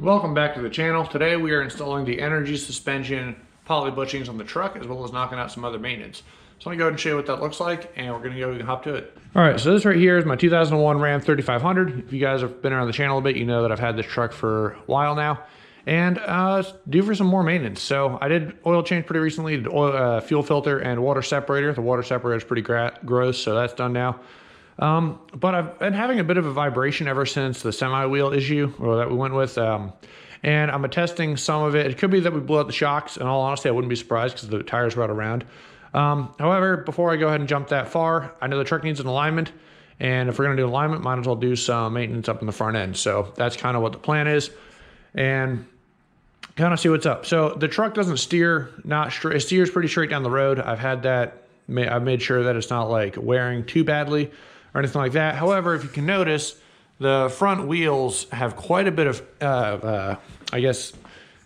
Welcome back to the channel. Today we are installing the energy suspension poly bushings on the truck, as well as knocking out some other maintenance. So I'm gonna go ahead and show you what that looks like, and we're gonna go and hop to it. All right, so this right here is my 2001 Ram 3500. If you guys have been around the channel a bit, you know that I've had this truck for a while now, and it's due for some more maintenance. So I did oil change pretty recently, did oil, fuel filter and water separator. The water separator is pretty gross, so that's done now. But I've been having a bit of a vibration ever since the semi-wheel issue, or that we went with, and I'm attesting some of it. It could be that we blew out the shocks. In all honesty, I wouldn't be surprised because the tires were out around. However, before I go ahead and jump that far, I know the truck needs an alignment, and if we're gonna do alignment, might as well do some maintenance up in the front end. So that's kind of what the plan is, and kind of see what's up. So the truck doesn't steer not straight. It steers pretty straight down the road. I've had that. I've made sure that it's not like wearing too badly or anything like that. However, if you can notice, the front wheels have quite a bit of, I guess,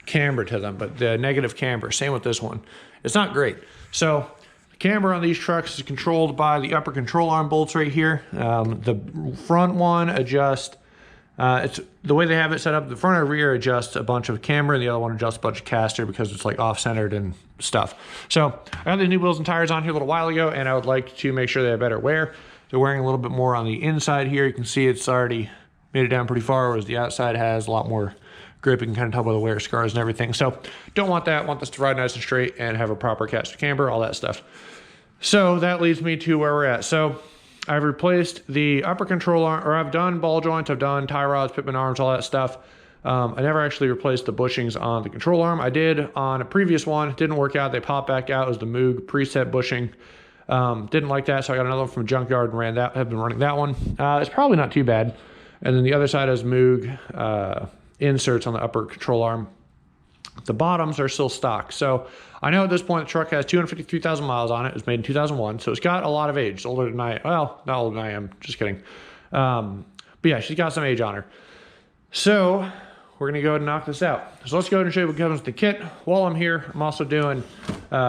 camber to them, but the negative camber, same with this one. It's not great. So the camber on these trucks is controlled by the upper control arm bolts right here. The front one adjusts, it's the way they have it set up, the front and rear adjusts a bunch of camber, and the other one adjusts a bunch of caster because it's like off-centered and stuff. So I got the new wheels and tires on here a little while ago, and I would like to make sure they have better wear. They're wearing a little bit more on the inside here. You can see it's already made it down pretty far, whereas the outside has a lot more grip. You can kind of tell by the wear scars and everything. So don't want that. Want this to ride nice and straight and have a proper caster camber, all that stuff. So that leads me to where we're at. So I've replaced the upper control arm, or I've done ball joints, I've done tie rods, pitman arms, all that stuff. I never actually replaced the bushings on the control arm. I did on a previous one. It didn't work out. They popped back out. It was the Moog preset bushing. Didn't like that, so I got another one from a junkyard and ran that. Have been running that one. It's probably not too bad. And then the other side has Moog inserts on the upper control arm. The bottoms are still stock. So I know at this point the truck has 253,000 miles on it. It was made in 2001, so it's got a lot of age. It's older than I, well, not older than I am, just kidding. But yeah, she's got some age on her. So we're gonna go ahead and knock this out. So let's go ahead and show you what comes with the kit. While I'm here, I'm also doing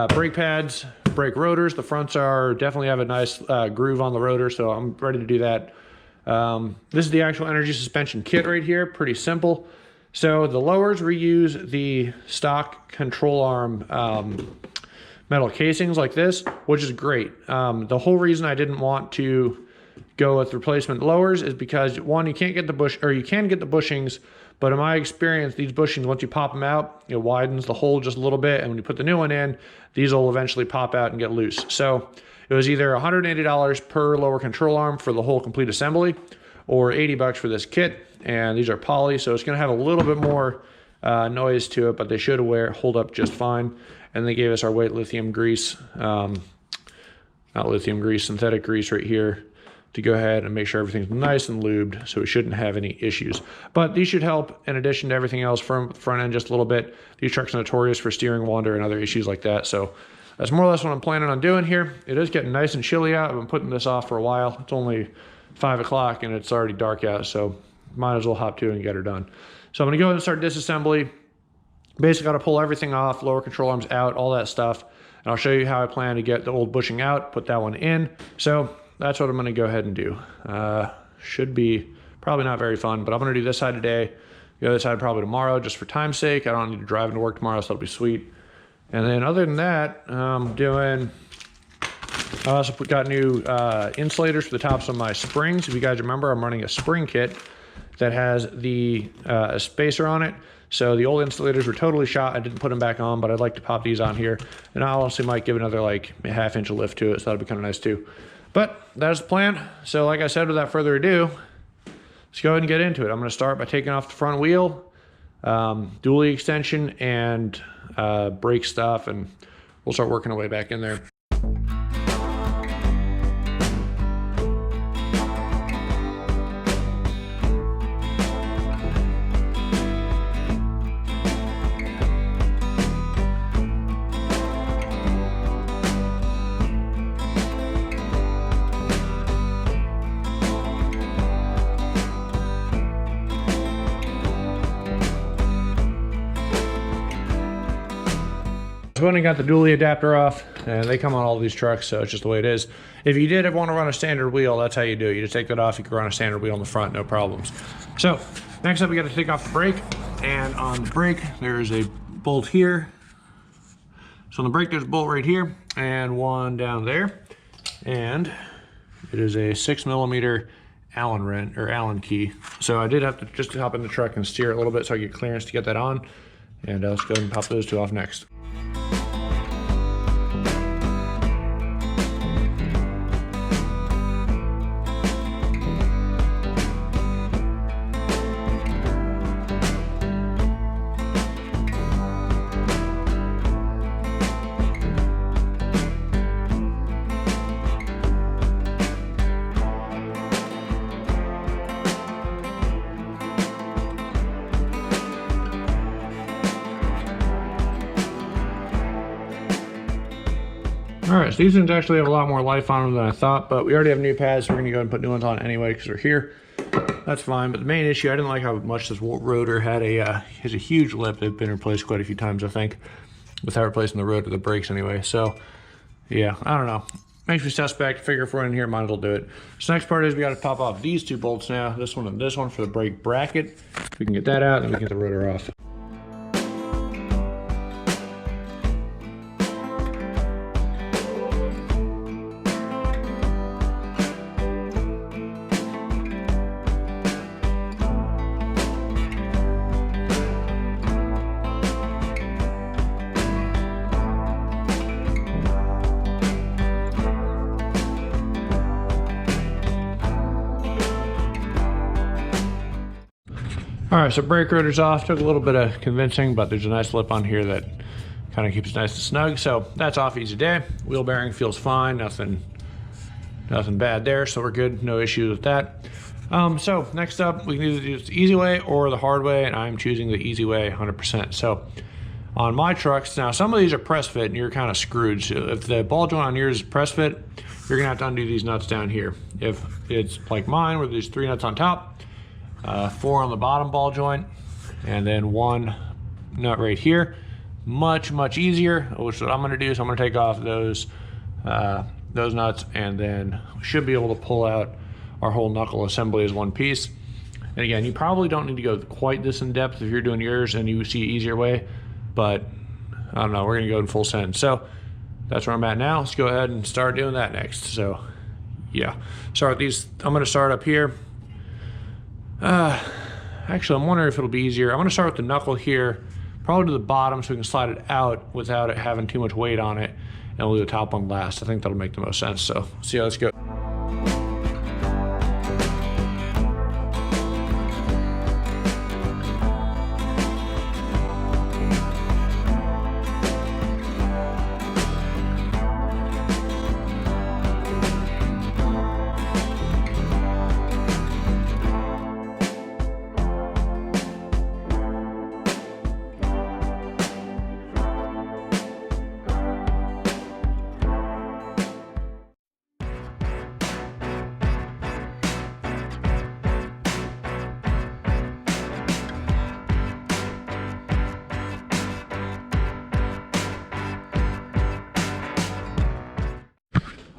brake pads, brake rotors. The fronts are definitely have a nice groove on the rotor, so I'm ready to do that. This is the actual energy suspension kit right here, pretty simple. So the lowers reuse the stock control arm metal casings like this, which is great. The whole reason I didn't want to go with replacement lowers is because, one, you can't get the bush, or you can get the bushings, but in my experience, these bushings, once you pop them out, it widens the hole just a little bit, and when you put the new one in, these will eventually pop out and get loose. So it was either $180 per lower control arm for the whole complete assembly, or 80 bucks for this kit, and these are poly, so it's gonna have a little bit more noise to it, but they should hold up just fine. And they gave us our white lithium grease, not lithium grease, synthetic grease right here, to go ahead and make sure everything's nice and lubed, so we shouldn't have any issues. But these should help, in addition to everything else, from the front end just a little bit. These trucks are notorious for steering wander and other issues like that, so that's more or less what I'm planning on doing here. It is getting nice and chilly out. I've been putting this off for a while. It's only 5 o'clock and it's already dark out, so might as well hop to it and get her done. So I'm gonna go ahead and start disassembly. Basically gotta pull everything off, lower control arms out, all that stuff. And I'll show you how I plan to get the old bushing out, put that one in. So that's what I'm gonna go ahead and do. Should be probably not very fun, but I'm gonna do this side today, the other side probably tomorrow, just for time's sake. I don't need to drive into work tomorrow, so that'll be sweet. And then other than that, I also got new insulators for the tops of my springs. If you guys remember, I'm running a spring kit that has the spacer on it. So the old insulators were totally shot. I didn't put them back on, but I'd like to pop these on here. And I also might give another like a ½ inch of lift to it, so that'll be kind of nice too. But that's the plan. So like I said, without further ado, let's go ahead and get into it. I'm gonna start by taking off the front wheel, dually extension, and brake stuff, and we'll start working our way back in there. When I got the dually adapter off, and they come on all these trucks, so it's just the way it is. If you did want to run a standard wheel, that's how you do it. You just take that off, you can run a standard wheel in the front, no problems. So next up, we got to take off the brake, And on the brake, there's a bolt here. So on the brake, there's a bolt right here and one down there. And it is a 6mm Allen wrench or Allen key. So I did have to just hop in the truck and steer it a little bit so I get clearance to get that on. And let's go ahead and pop those two off next. All right, so these things actually have a lot more life on them than I thought, but we already have new pads, so we're gonna go ahead and put new ones on anyway because they're here. That's fine, but the main issue, I didn't like how much this rotor had has a huge lip. They've been replaced quite a few times, I think, without replacing the rotor, the brakes anyway. So yeah, I don't know. Makes me suspect. Figure if we're in here, might as well do it. So next part is we gotta pop off these two bolts now, this one and this one for the brake bracket. If we can get that out, then we can get the rotor off. All right, so brake rotor's off. Took a little bit of convincing, but there's a nice lip on here that kind of keeps it nice and snug. So that's off easy day. Wheel bearing feels fine. Nothing bad there. So we're good. No issues with that. So next up, we can either do the easy way or the hard way, and I'm choosing the easy way 100%. So on my trucks, now some of these are press fit, and you're kind of screwed. So if the ball joint on yours is press fit, you're gonna have to undo these nuts down here. If it's like mine, where there's 3 nuts on top, 4 on the bottom ball joint, and then 1 nut right here. Much easier, which is what I'm gonna do. So I'm gonna take off those nuts, and then we should be able to pull out our whole knuckle assembly as one piece. And again, you probably don't need to go quite this in depth if you're doing yours and you see an easier way, but I don't know, we're gonna go in full send. So that's where I'm at now. Let's go ahead and start doing that next. So yeah, start with these. I'm gonna start up here. Actually, I'm wondering if it'll be easier. I'm gonna start with the knuckle here, probably to the bottom so we can slide it out without it having too much weight on it, and we'll do the top one last. I think that'll make the most sense. So see how this goes.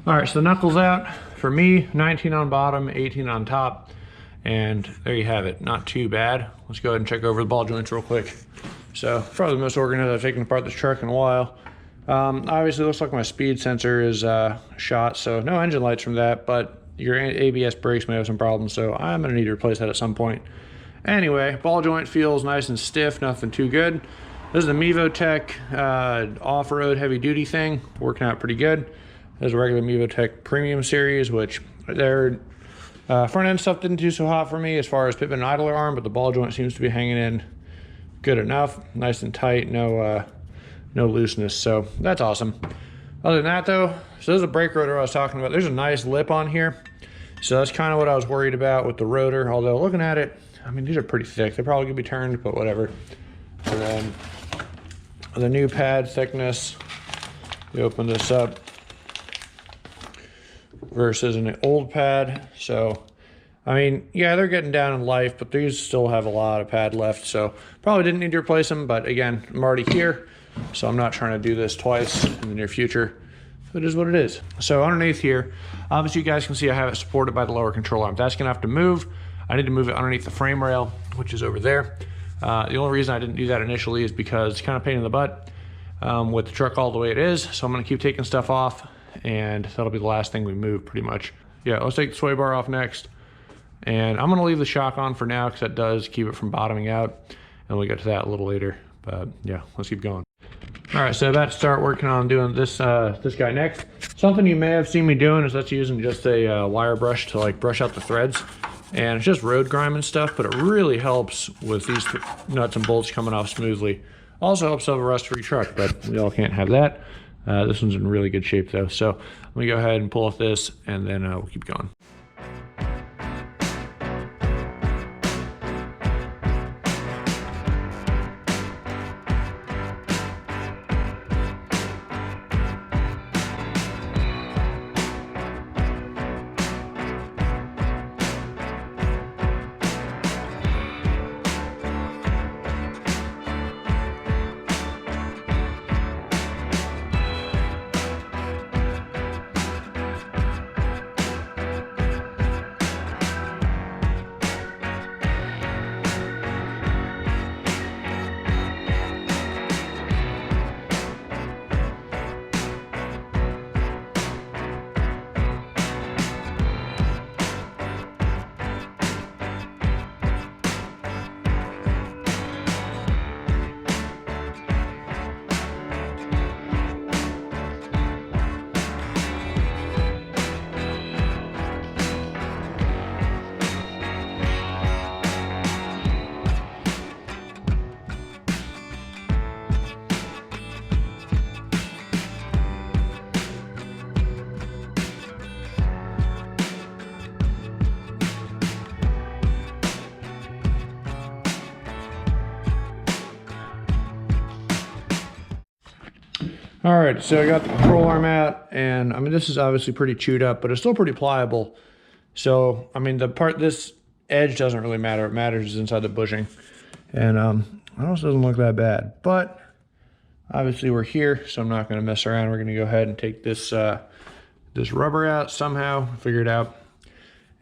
All right, so the knuckle's out. For me, 19 on bottom, 18 on top, and there you have it. Not too bad. Let's go ahead and check over the ball joints real quick. So probably the most organized I've taken apart this truck in a while. Obviously, it looks like my speed sensor is shot, so no engine lights from that, but your ABS brakes may have some problems, so I'm gonna need to replace that at some point. Anyway, ball joint feels nice and stiff, nothing too good. This is the Mevotech off-road heavy-duty thing, working out pretty good. There's a regular Mevotech Premium Series, which their front end stuff didn't do so hot for me as far as pivot and idler arm, but the ball joint seems to be hanging in good enough, nice and tight, no looseness, so that's awesome. Other than that though, so there's a brake rotor I was talking about. There's a nice lip on here, so that's kind of what I was worried about with the rotor, although looking at it, I mean, these are pretty thick. They're probably gonna be turned, but whatever. And then the new pad thickness, you open this up, versus an old pad. So I mean, yeah, they're getting down in life, but these still have a lot of pad left, so probably didn't need to replace them. But again, I'm already here, so I'm not trying to do this twice in the near future. It is what it is. So underneath here, obviously you guys can see I have it supported by the lower control arm. That's gonna have to move. I need to move it underneath the frame rail, which is over there. The only reason I didn't do that initially is because it's kind of a pain in the butt with the truck all the way it is. So I'm gonna keep taking stuff off, and that'll be the last thing we move pretty much. Yeah, let's take the sway bar off next. And I'm gonna leave the shock on for now because that does keep it from bottoming out. And we'll get to that a little later. But yeah, let's keep going. All right, so about to start working on doing this this guy next. Something you may have seen me doing is that's using just a wire brush to like brush out the threads. And it's just road grime and stuff, but it really helps with these nuts and bolts coming off smoothly. Also helps have a rust-free truck, but we all can't have that. This one's in really good shape though. So let me go ahead and pull off this, and then we'll keep going. All right, so I got the control arm out, and I mean, this is obviously pretty chewed up, but it's still pretty pliable. So, I mean, this edge doesn't really matter. It matters is inside the bushing. And it also doesn't look that bad, but obviously we're here, so I'm not gonna mess around. We're gonna go ahead and take this, this rubber out somehow, figure it out,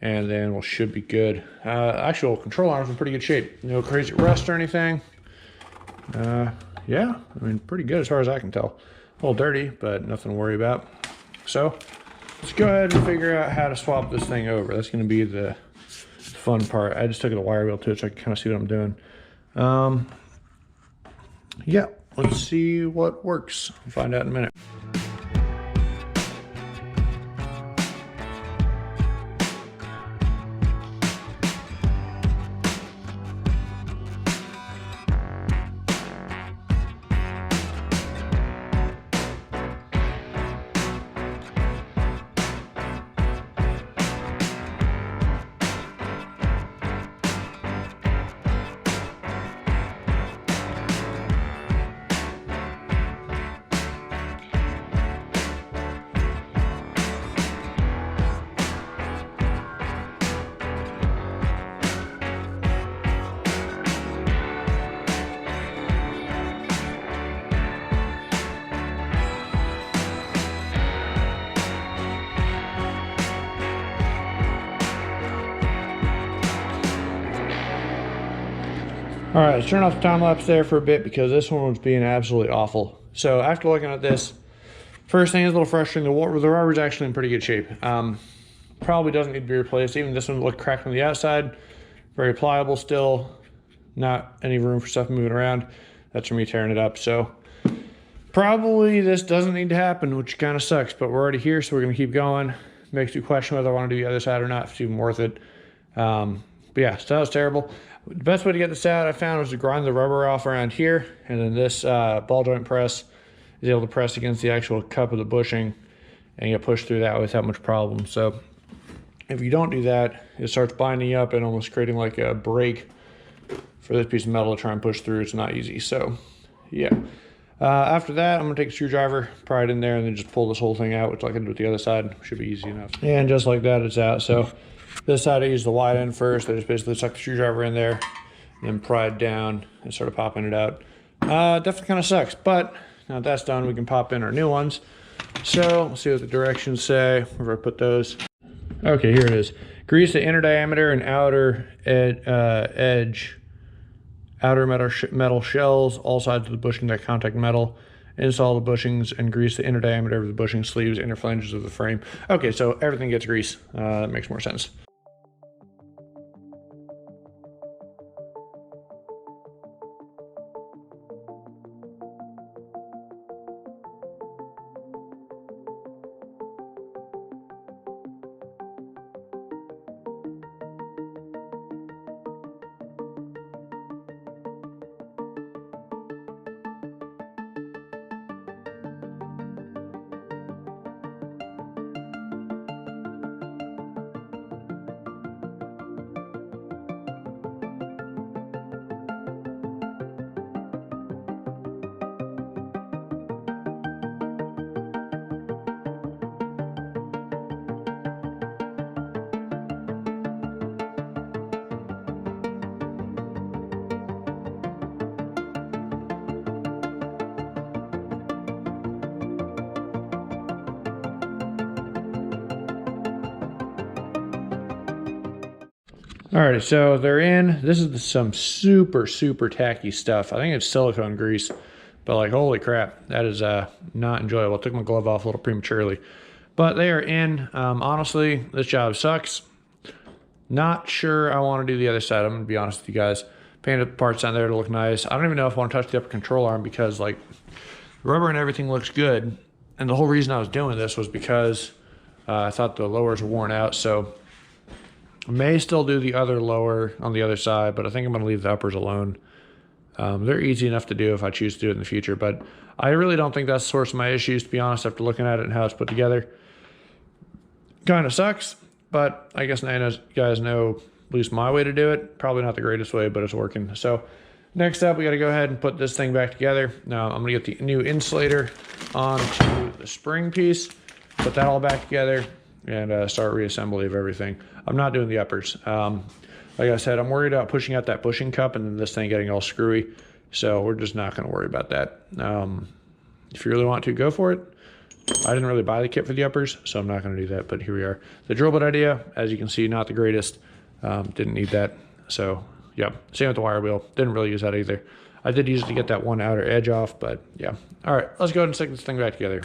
and then we should be good. Actual control arm's in pretty good shape. No crazy rust or anything. Yeah, I mean, pretty good as far as I can tell. A little dirty, but nothing to worry about. So let's go ahead and figure out how to swap this thing over. That's going to be the fun part. I just took a wire wheel to it so I can kind of see what I'm doing. Yeah, let's see what works. We'll find out in a minute. All right, let's turn off the time lapse there for a bit because this one was being absolutely awful. So after looking at this, first thing is a little frustrating. The rubber's actually in pretty good shape. Probably doesn't need to be replaced. Even this one looked cracked on the outside. Very pliable still. Not any room for stuff moving around. That's from me tearing it up. So probably this doesn't need to happen, which kind of sucks, but we're already here, so we're gonna keep going. Makes me question whether I want to do the other side or not, if it's even worth it. But yeah, so that was terrible. The best way to get this out I found was to grind the rubber off around here, and then this ball joint press is able to press against the actual cup of the bushing and get pushed through that without much problem. So if you don't do that, it starts binding up and almost creating like a break for this piece of metal to try and push through. It's not easy. So yeah, after that, I'm gonna take a screwdriver, pry it in there, and then just pull this whole thing out, which I can do with the other side. Should be easy enough. And just like that, it's out. So this side I used the wide end first. I just basically stuck the screwdriver in there and then pried down and started popping it out. Definitely kind of sucks, but now that that's done, we can pop in our new ones. So let's see what the directions say, where I put those. Okay, here it is. Grease the inner diameter and outer edge outer metal shells, all sides of the bushing that contact metal. Install the bushings and grease the inner diameter of the bushing sleeves, inner flanges of the frame. Okay, so everything gets grease. That makes more sense. Alright, so they're in. This is some super tacky stuff. I think it's silicone grease, but like, holy crap, that is not enjoyable. I took my glove off a little prematurely, but they are in. Honestly, this job sucks. Not sure I want to do the other side. I'm gonna be honest with you guys. Painted the parts on there to look nice. I don't even know if I want to touch the upper control arm because like the rubber and everything looks good. And the whole reason I was doing this was because I thought the lowers were worn out. So I may still do the other lower on the other side, but I think I'm going to leave the uppers alone. They're easy enough to do if I choose to do it in the future, but I really don't think that's the source of my issues, to be honest, after looking at it and how it's put together. Kind of sucks, but I guess now you guys know at least my way to do it. Probably not the greatest way, but it's working. So next up, we got to go ahead and put this thing back together. Now I'm going to get the new insulator onto the spring piece, put that all back together, and start reassembly of everything. I'm not doing the uppers. Like I said, I'm worried about pushing out that bushing cup and then this thing getting all screwy. So we're just not going to worry about that. If you really want to, go for it. I didn't really buy the kit for the uppers, so I'm not going to do that, but here we are. The drill bit idea, as you can see, not the greatest. Didn't need that. So yeah, same with the wire wheel. Didn't really use that either. I did use it to get that one outer edge off, but yeah. All right, let's go ahead and stick this thing back together.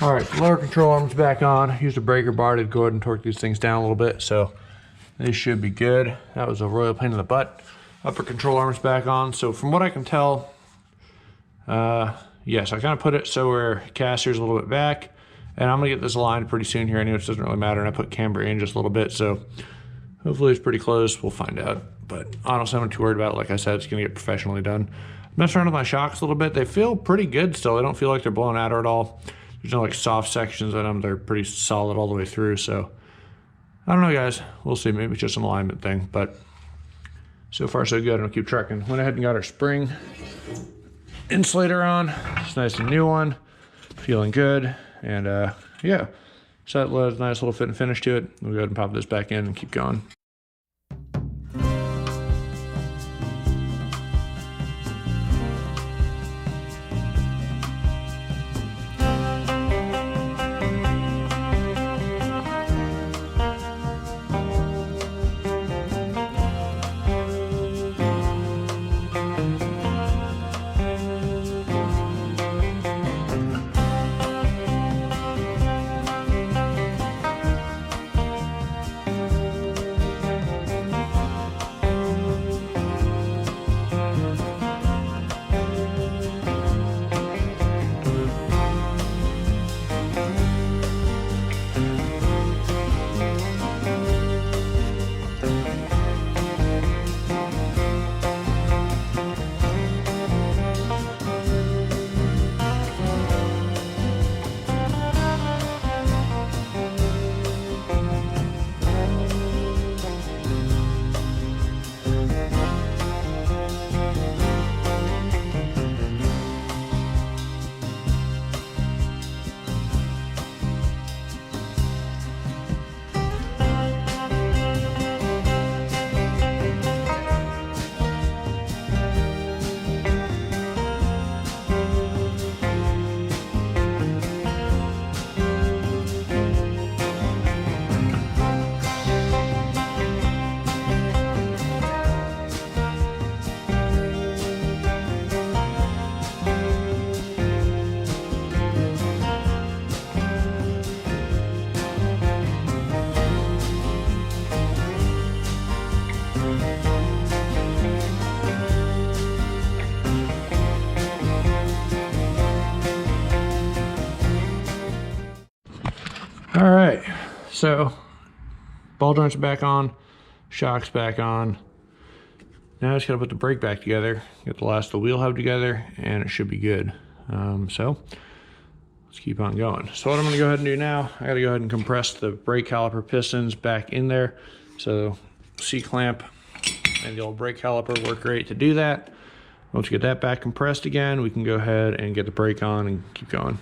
All right, lower control arm's back on. Used a breaker bar to go ahead and torque these things down a little bit, so they should be good. That was a royal pain in the butt. Upper control arm's back on. So from what I can tell, yes, I kind of put it so where caster's a little bit back, and I'm gonna get this aligned pretty soon here. I know it doesn't really matter, and I put camber in just a little bit, so Hopefully it's pretty close. We'll find out. But honestly, I'm not too worried about it. Like I said, it's going to get professionally done. Messed around with my shocks a little bit. They feel pretty good still. They don't feel like they're blown out at all. There's no like soft sections in them. They're pretty solid all the way through. So I don't know, guys. We'll see. Maybe it's just an alignment thing. But so far, so good. I'll keep trucking. Went ahead and got our spring insulator on. It's a nice and new one. Feeling good. And yeah. So that was a nice little fit and finish to it. We'll go ahead and pop this back in and keep going. All right, so ball joints are back on, shocks back on. Now I just gotta put the brake back together, get the last of the wheel hub together, and it should be good. So let's keep on going. So what I'm gonna go ahead and do now, I gotta go ahead and compress the brake caliper pistons back in there. So C-clamp and the old brake caliper work great to do that. Once you get that back compressed again, we can go ahead and get the brake on and keep going.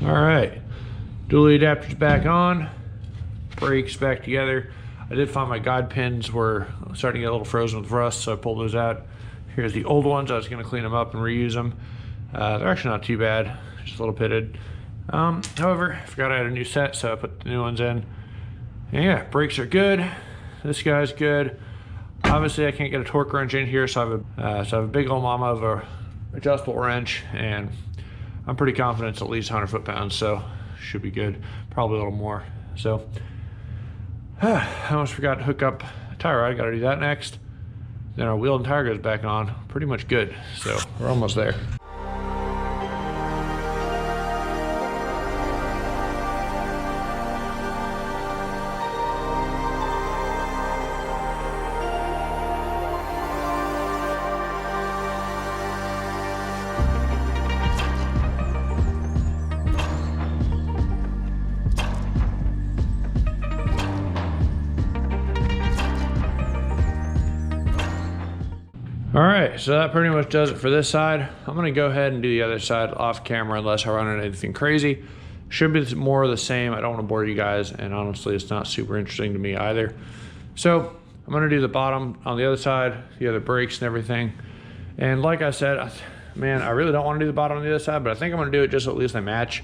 All right, dually adapters back on, brakes back together. I did find my guide pins were starting to get a little frozen with rust, so I pulled those out. Here's the old ones. I was going to clean them up and reuse them. They're actually not too bad, just a little pitted. However, I forgot I had a new set, so I put the new ones in. And yeah, brakes are good. This guy's good. Obviously, I can't get a torque wrench in here, so I have a big old mama of a adjustable wrench, and I'm pretty confident it's at least 100 foot-pounds, so should be good. Probably a little more. So I almost forgot to hook up a tie rod. Got to do that next. Then our wheel and tire goes back on. Pretty much good. So we're almost there. All right, so that pretty much does it for this side. I'm gonna go ahead and do the other side off camera unless I run into anything crazy. Should be more of the same. I don't wanna bore you guys, and honestly, it's not super interesting to me either. So I'm gonna do the bottom on the other side, the other brakes and everything. And like I said, man, I really don't wanna do the bottom on the other side, but I think I'm gonna do it just so at least they match.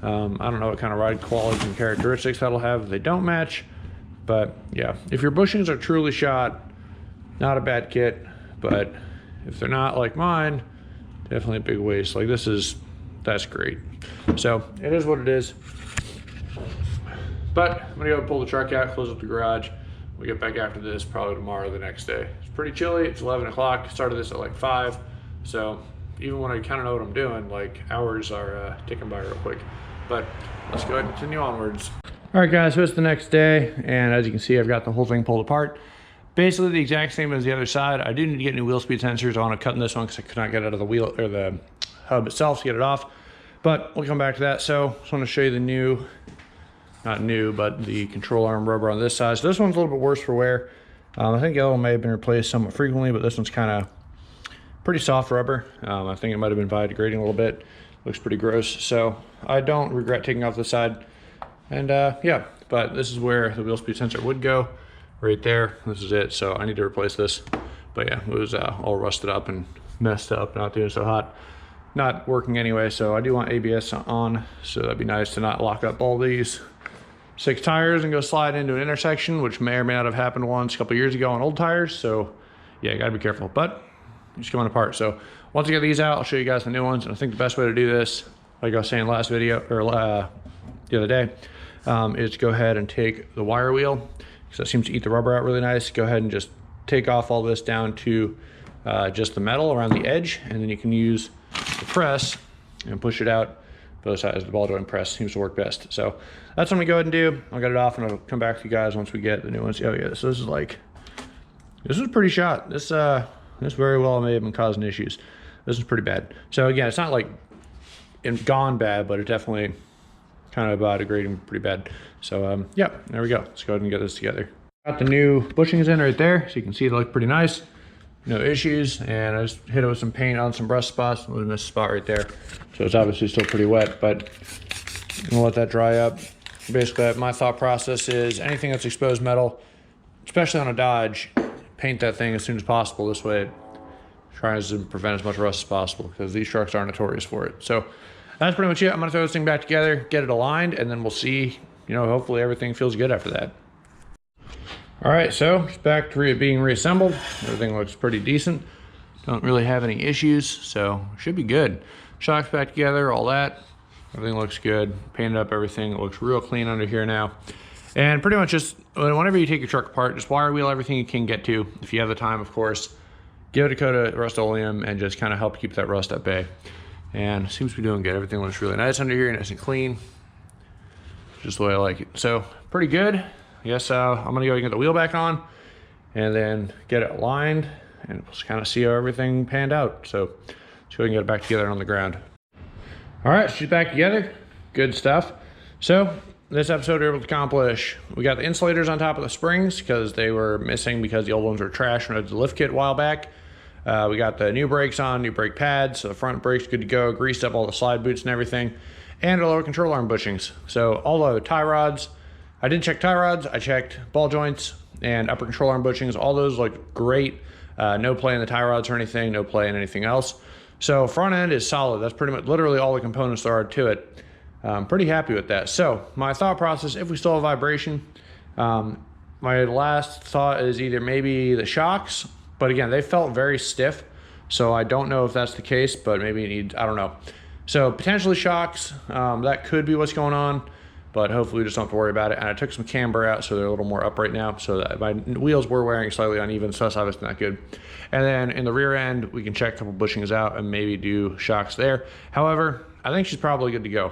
I don't know what kind of ride qualities and characteristics that'll have if they don't match, but yeah. If your bushings are truly shot, not a bad kit. But if they're not like mine, definitely a big waste. Like that's great. So it is what it is. But I'm gonna go pull the truck out, close up the garage. We'll get back after this, probably tomorrow or the next day. It's pretty chilly, it's 11 o'clock. Started this at like 5. So even when I kind of know what I'm doing, like hours are ticking by real quick. But let's go ahead and continue onwards. All right guys, so it's the next day. And as you can see, I've got the whole thing pulled apart. Basically the exact same as the other side. I do need to get new wheel speed sensors. I want to cut in this one because I could not get it out of the wheel or the hub itself to get it off. But we'll come back to that. So just want to show you the new, not new, but the control arm rubber on this side. So this one's a little bit worse for wear. I think the other one may have been replaced somewhat frequently, but this one's kind of pretty soft rubber. I think it might have been biodegrading a little bit. Looks pretty gross. So I don't regret taking off the side. And yeah, but this is where the wheel speed sensor would go. Right there, this is it. So I need to replace this. But yeah, it was all rusted up and messed up, not doing so hot. Not working anyway, so I do want ABS on, so that'd be nice to not lock up all these 6 tires and go slide into an intersection, which may or may not have happened once a couple years ago on old tires. So yeah, you gotta be careful, but just coming apart. So once I get these out, I'll show you guys the new ones. And I think the best way to do this, like I was saying last video, or the other day, is to go ahead and take the wire wheel, because that seems to eat the rubber out really nice. Go ahead and just take off all this down to just the metal around the edge, and then you can use the press and push it out both sides. The ball joint press seems to work best. So that's what I'm gonna go ahead and do. I'll get it off and I'll come back to you guys once we get the new ones. Oh yeah, so this is pretty shot. This very well may have been causing issues. This is pretty bad. So again, it's not like gone bad, but it definitely kind of biodegrading pretty bad. So yeah, there we go. Let's go ahead and get this together. Got the new bushings in right there, so you can see they look pretty nice. No issues, and I just hit it with some paint on some rust spots. We'll miss a spot right there. So it's obviously still pretty wet, but I'm gonna let that dry up. Basically, my thought process is anything that's exposed metal, especially on a Dodge, paint that thing as soon as possible. This way it tries to prevent as much rust as possible, because these trucks are notorious for it. So that's pretty much it. I'm gonna throw this thing back together, get it aligned, and then we'll see, you know, hopefully everything feels good after that. All right, so it's back to being reassembled. Everything looks pretty decent. Don't really have any issues, so should be good. Shocks back together, all that. Everything looks good. Painted up everything. It looks real clean under here now. And pretty much just, whenever you take your truck apart, just wire wheel everything you can get to. If you have the time, of course. Give it a coat of Rust-Oleum and just kind of help keep that rust at bay. And it seems to be doing good. Everything looks really nice under here, nice and clean. Just the way I like it. So, pretty good. Yes, I'm gonna go get the wheel back on and then get it aligned and we'll just kind of see how everything panned out. So let's go and get it back together on the ground. All right, she's back together. Good stuff. So this episode we were able to accomplish, we got the insulators on top of the springs because they were missing because the old ones were trash when I did the lift kit a while back. We got the new brakes on, new brake pads, so the front brake's good to go, greased up all the slide boots and everything, and a lower control arm bushings. So all the tie rods, I didn't check tie rods, I checked ball joints, and upper control arm bushings, all those look great. No play in the tie rods or anything, no play in anything else. So front end is solid. That's pretty much literally all the components there are to it. I'm pretty happy with that. So my thought process, if we still have vibration, my last thought is either maybe the shocks, but again, they felt very stiff. So I don't know if that's the case, but maybe it needs, I don't know. So potentially shocks, that could be what's going on, but hopefully we just don't have to worry about it. And I took some camber out, so they're a little more upright now. So that my wheels were wearing slightly uneven, so that's obviously not good. And then in the rear end, we can check a couple bushings out and maybe do shocks there. However, I think she's probably good to go.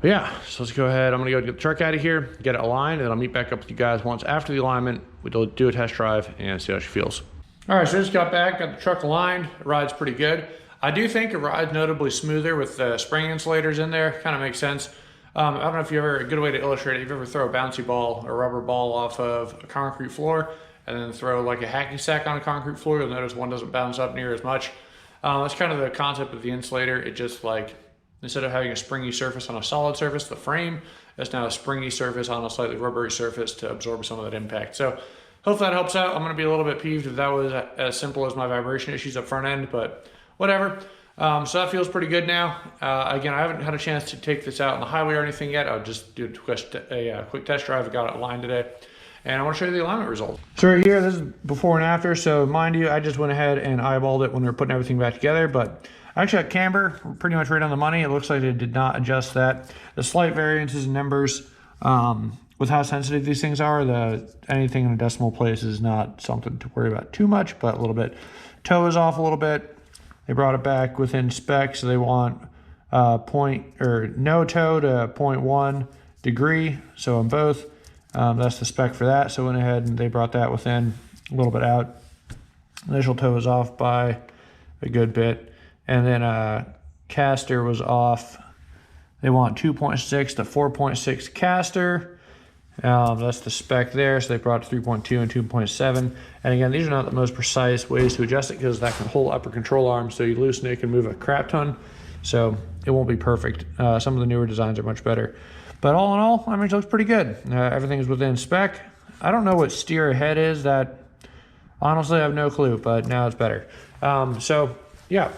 But yeah, so let's go ahead. I'm gonna go get the truck out of here, get it aligned, and then I'll meet back up with you guys once after the alignment. We'll do a test drive and see how she feels. All right, so I just got back, got the truck aligned. It rides pretty good. I do think it rides notably smoother with the spring insulators in there. Kind of makes sense. I don't know if you ever, a good way to illustrate it, if you ever throw a bouncy ball or rubber ball off of a concrete floor and then throw like a hacky sack on a concrete floor, you'll notice one doesn't bounce up near as much. That's kind of the concept of the insulator. It just like, instead of having a springy surface on a solid surface, the frame, it's now a springy surface on a slightly rubbery surface to absorb some of that impact. So hopefully that helps out. I'm gonna be a little bit peeved if that was as simple as my vibration issues up front end, but whatever. So that feels pretty good now. Again, I haven't had a chance to take this out on the highway or anything yet. I'll just do a quick test drive. I got it aligned today. And I want to show you the alignment result. So right here, this is before and after. So mind you, I just went ahead and eyeballed it when we were putting everything back together, but I actually got camber pretty much right on the money. It looks like they did not adjust that. The slight variances in numbers with how sensitive these things are, anything in a decimal place is not something to worry about too much, but a little bit. Toe is off a little bit. They brought it back within spec, so they want no toe to 0.1 degree. So on both, that's the spec for that. So I went ahead and they brought that within a little bit out. Initial toe is off by a good bit. And then caster was off. They want 2.6 to 4.6 caster. That's the spec there. So they brought 3.2 and 2.7. And again, these are not the most precise ways to adjust it because that can whole upper control arm. So you loosen it, it can move a crap ton. So it won't be perfect. Some of the newer designs are much better. But all in all, I mean, it looks pretty good. Everything is within spec. I don't know what steer ahead is. That honestly, I have no clue, but now it's better. So yeah.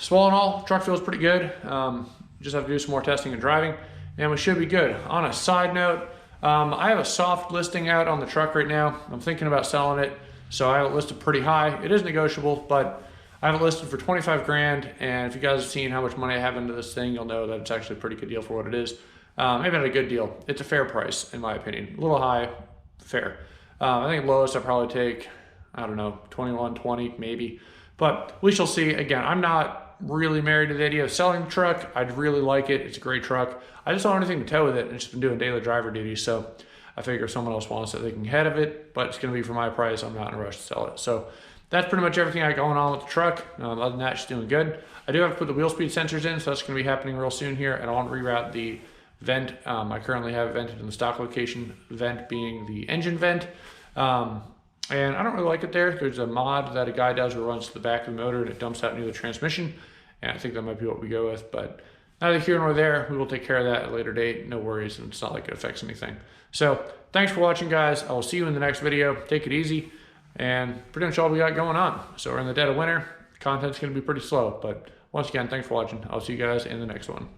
So all in all, truck feels pretty good. Just have to do some more testing and driving, and we should be good. On a side note, I have a soft listing out on the truck right now. I'm thinking about selling it, so I have it listed pretty high. It is negotiable, but I have it listed for 25 grand, and if you guys have seen how much money I have into this thing, you'll know that it's actually a pretty good deal for what it is. Maybe not a good deal. It's a fair price, in my opinion. A little high, fair. I think lowest I'd probably take, I don't know, 21, 20 maybe, but we shall see. Again, I'm not really married to the idea of selling the truck. I'd really like it. It's a great truck. I just don't have anything to tow with it, and it's been doing daily driver duty, so I figure if someone else wants it, they can get ahead of it, but it's going to be for my price. I'm not in a rush to sell it. So that's pretty much everything I got going on with the truck. Other than that, she's doing good. I do have to put the wheel speed sensors in, so that's going to be happening real soon here, and I want to reroute the vent. I currently have it vented in the stock location, vent being the engine vent. And I don't really like it there. There's a mod that a guy does who runs to the back of the motor and it dumps out near the transmission. And I think that might be what we go with, but neither here nor there. We will take care of that at a later date. No worries, and it's not like it affects anything. So thanks for watching, guys. I will see you in the next video. Take it easy, and pretty much all we got going on. So we're in the dead of winter. Content's going to be pretty slow, but once again, thanks for watching. I'll see you guys in the next one.